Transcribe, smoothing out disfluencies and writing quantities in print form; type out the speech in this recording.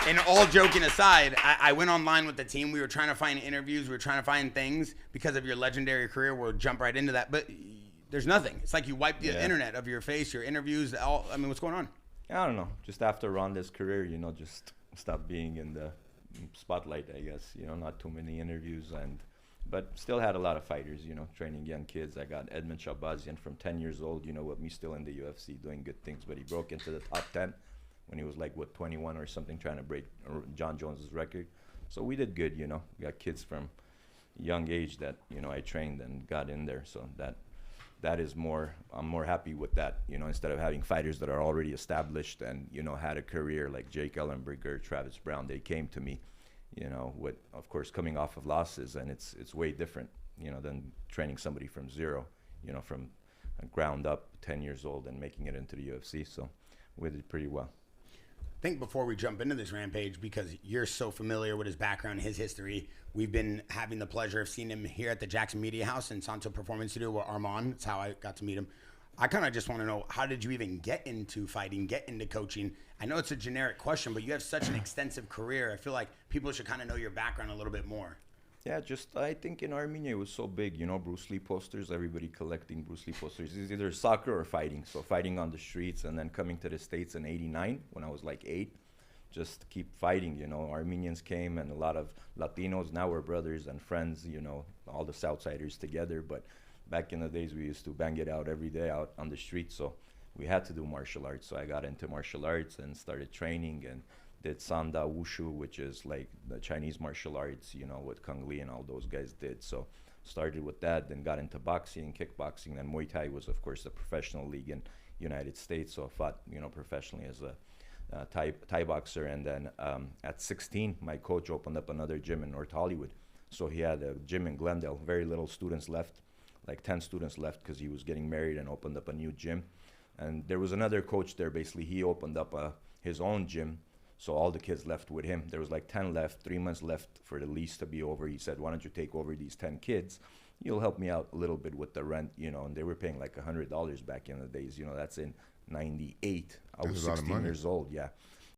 And all joking aside, I went online with the team. We were trying to find interviews. We were trying to find things because of your legendary career. We'll jump right into that. But there's nothing. It's like you wiped the internet of your face, your interviews. I mean, what's going on? I don't know. Just after Ronda's career, just stopped being in the spotlight, I guess. Not too many interviews, but still had a lot of fighters, training young kids. I got Edmund Shabazian from 10 years old, with me still in the UFC doing good things, but he broke into the top 10 when he was 21 or something, trying to break John Jones's record. So we did good, We got kids from young age that, I trained and got in there. So that is more, I'm more happy with that, instead of having fighters that are already established and, had a career like Jake Ellenberger, Travis Brown. They came to me, with, of course, coming off of losses, and it's way different, than training somebody from zero, from ground up, 10 years old, and making it into the UFC. So we did pretty well. I think before we jump into this Rampage, because you're so familiar with his background, his history, we've been having the pleasure of seeing him here at the Jaxxon Media House in Santo Performance Studio with Armand. That's how I got to meet him. I kind of just want to know, how did you even get into fighting, get into coaching? I know it's a generic question, but you have such an extensive career. I feel like people should kind of know your background a little bit more. Yeah, I think in Armenia it was so big, Bruce Lee posters, everybody collecting Bruce Lee posters. It's either soccer or fighting. So fighting on the streets, and then coming to the States in '89 when I was 8, just to keep fighting, Armenians came, and a lot of Latinos. Now we're brothers and friends, all the Southsiders together. But back in the days, we used to bang it out every day out on the street. So we had to do martial arts. So I got into martial arts and started training and did Sanda Wushu, which is like the Chinese martial arts, what Kung Lee and all those guys did. So started with that, then got into boxing, kickboxing, and Muay Thai was, of course, the professional league in United States. So I fought, professionally as a Thai boxer. And then at 16, my coach opened up another gym in North Hollywood. So he had a gym in Glendale, very little students left, like 10 students left, because he was getting married and opened up a new gym. And there was another coach there. Basically, he opened up his own gym. So all the kids left with him. There was 10 left, 3 months left for the lease to be over. He said, why don't you take over these 10 kids? You'll help me out a little bit with the rent, and they were paying $100 back in the days. That's in 98. I was 16 years old, yeah.